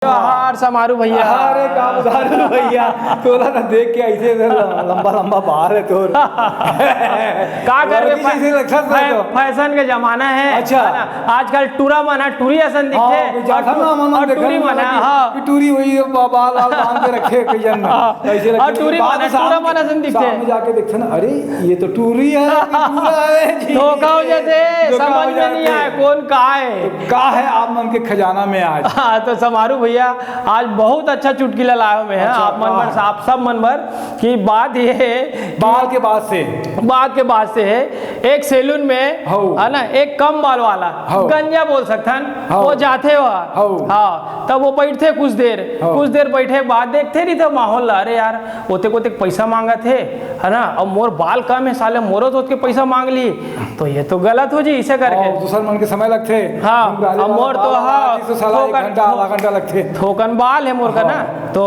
जोहार समारू भैया। अरे काम उधारू भैया तोला ना देख के ऐसे लंबा लंबा बाल है तोर का करके फैशन के जमाना है। अच्छा है ना? आजकल टूरा मना टूरी असन दिखते और टूरी मना हां टूरी वही बाल बाल बांध के रखे कई जन ऐसे और टूरी मना टूरा मना असन दिखते सामने जाके देखते ना अरे ये तो टूरी है टूरा है जी धोखा हो जाते समझ में नहीं आए कौन का है आप मन के खजाना में आज। तो समारू भैया आज बहुत अच्छा चुटकुला लाया मैं अच्छा, आप मन भर आप सब मन भर की बात ये है बाल के बाद से है एक सैलून में है ना एक कम बाल वाला गंजा बोल सकथन वो जाते हो हाँ तब वो बैठते कुछ देर बैठे बाद देखते नहीं तो माहौल अरे यार ओते पैसा मांगा थे है ना अब मोर बाल कम है साले मोरो तो पैसा मांग ली तो ये तो गलत हो जी इसे करके दूसर मन के समय लगते हाँ मोर तो हाँ आधा घंटा लगते थोकन बाल है मोर का ना तो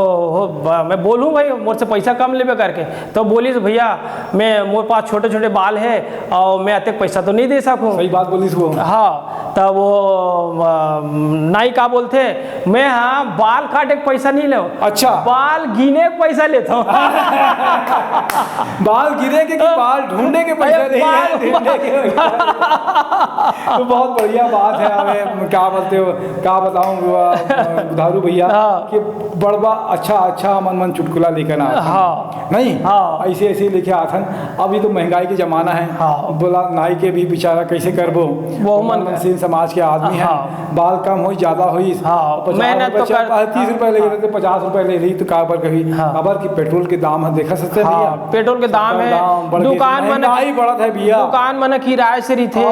मैं बोलूँ भाई मोर से पैसा कम लेबे करके तो बोली भैया मैं मोर पास छोटे छोटे बाल है और मैं अतक पैसा तो नहीं दे सकूँ। सही बात बोली वो हाँ तब वो नाई का बोलते मैं हाँ बाल काटे के पैसा नहीं लो अच्छा बाल गिने के पैसा लेता हूँ बाल गिने के बाल ढूंढने के पैसा नहीं तो बहुत बढ़िया बात है। हमें क्या बोलते हो क्या बताऊं उधारू भैया कि बड़बा अच्छा मन चुटकुला लेकर आ हाँ नहीं हाँ ऐसे लेके आथन। अभी तो महंगाई के जमाना है हाँ बोला नाई के भी बेचारा कैसे करबो वो मनसीन समाज के आदमी है बाल कम हो ज्यादा हो मेहनत तो 30 रुपए ले रहे थे 50 रुपए ले रही तो काबर कभी काबर की पेट्रोल के दाम है देखा सकते भैया पेट्रोल के दाम है दुकान महंगाई बढ़ा था भैया दुकान मन किराए से रही थे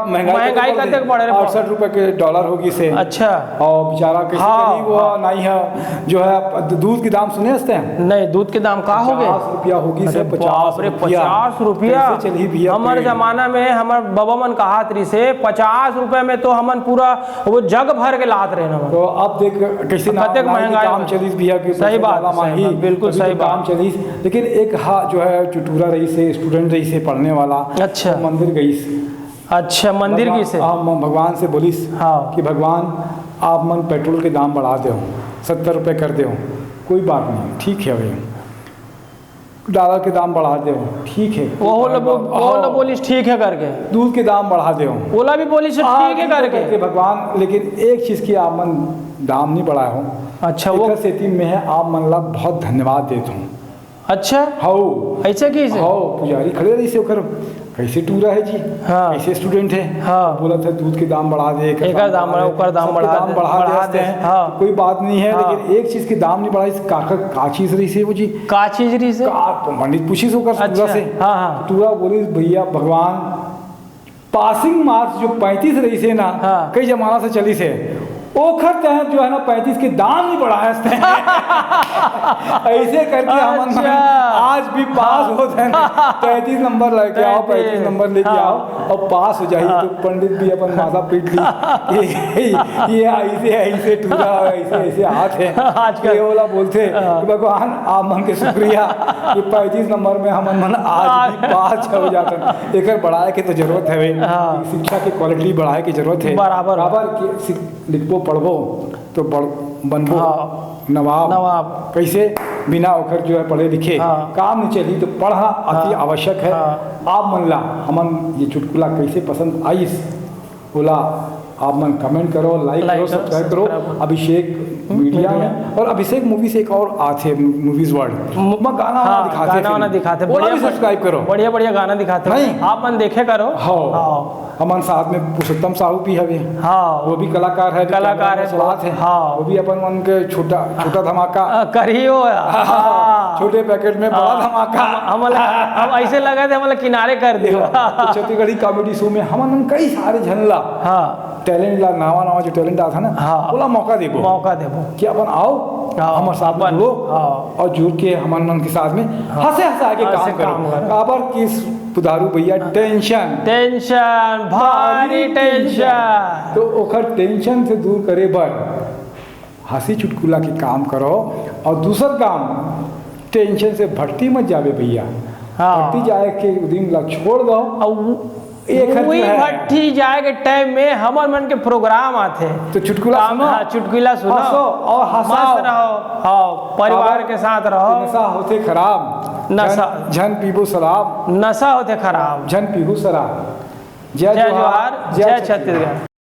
महंगाई कते बढ़ रहे 68 रुपए के डॉलर होगी से अच्छा और बेचारा कैसे गरीब वो नहीं है जो है दूध के दाम सुने हंसते हैं नहीं दूध के दाम कहाँ हो गए 50 रुपया होगी से 50 रुपया चली भैया हमारे जमाना में हमार बाबा मन कहा तरी से 50 रुपए में तो हमन पूरा वो जग भर के लात रहे ना तो अब देख कैसे महंगाई काम चली भैया की सही बात बिल्कुल सही काम चली लेकिन एक जो है चुटूरा रही से स्टूडेंट रही से पढ़ने वाला अच्छा मंदिर गई अच्छा मंदिर की से भगवान से बोलिस कि भगवान आप मन पेट्रोल के दाम बढ़ा दो 70 रुपये कर दो कोई बात नहीं ठीक है भाई डॉलर के दाम बढ़ा दो ठीक है वो बोलिस ठीक है करके दूध के दाम बढ़ा दो ओला भी बोलिस ठीक है करके भगवान लेकिन एक चीज़ की आप मन दाम नहीं बढ़ाए हो अच्छा वो स्थिति में है आप मन ला बहुत धन्यवाद देता हूँ अच्छा हाँ ऐसे की पुजारी खड़े रही से कैसे टूरा है जी कैसे स्टूडेंट है बोला था दूध के दाम बढ़ा दे दाम बढ़ा देते हैं कोई बात नहीं है लेकिन एक चीज के दाम नहीं बढ़ा का चीज रही से वो जी का चीज रही से पंडित पूछी से से टूरा बोली भैया भगवान पासिंग मार्क्स जो 35 रही से ना कई जमाना से चली से ओखर तहत जो है ना 35 के दाम नहीं बढ़ाए ऐसे करके हम आज भी पास होते हैं 35 नंबर लेके आओ 35 नंबर लेके आओ और पास हो जाइए तो पंडित भी अपन माथा पीट ली ये ऐसे टूरा ऐसे हाथ है ये वाला बोलते भगवान आप मन के शुक्रिया कि 35 नंबर में हम मन आज भी पास हो जाते एक बढ़ाए के तो जरूरत है शिक्षा की क्वालिटी बढ़ाए की जरूरत है बराबर लिखबो पढ़बो तो बनबो नवाब कैसे बिना ओखर जो है पढ़े लिखे काम नहीं चली तो पढ़ा अति आवश्यक है। आप मन ला हमन ये चुटकुला कैसे पसंद आई बोला आप मन कमेंट करो लाइक करो सब्सक्राइब करो अभिषेक मीडिया में और अभिषेक मूवी से एक और आते मूवीज वर्ल्ड गाना दिखाते बढ़िया सब्सक्राइब करो बढ़िया गाना दिखाते नहीं आप मन देखे करो हमारे साथ में पुरुषोत्तम साहू भी है वो भी कलाकार है बात है वो भी अपन मन के छोटा धमाका करियो छोटे पैकेट में बड़ा धमाका हम ऐसे लगा थे हमारे किनारे कर दियो छत्तीसगढ़ी कॉमेडी शो में हम कई सारे झनला टैलेंट ला नवा जो टैलेंट आता ना बोला मौका देबो कि अपन आओ हमारे साथ में जुड़ो और जुड़ के हमारे मन के साथ में हंसे आगे काम करो काबर किस पुधारू भैया टेंशन भारी टेंशन तो ओखर टेंशन से दूर करे बर हंसी चुटकुला के काम करो और दूसर काम टेंशन से भट्टी मत जावे भैया भट्टी जाए के दिन ला छोड़ दो एक खर्च हुई है। भट्टी जाए के टाइम में हमर मन के प्रोग्राम आथे तो चुटकुला सुनो, हाँ, चुटकुला सुनो हंसो और हंसाओ। मस्त रहो, हाँ परिवार के साथ रहो। नशा होते खराब, नशा झन पीबो शराब, नशा होते खराब। झन पीबू शराब। जय जवाहर, जय छत्तीसगढ़।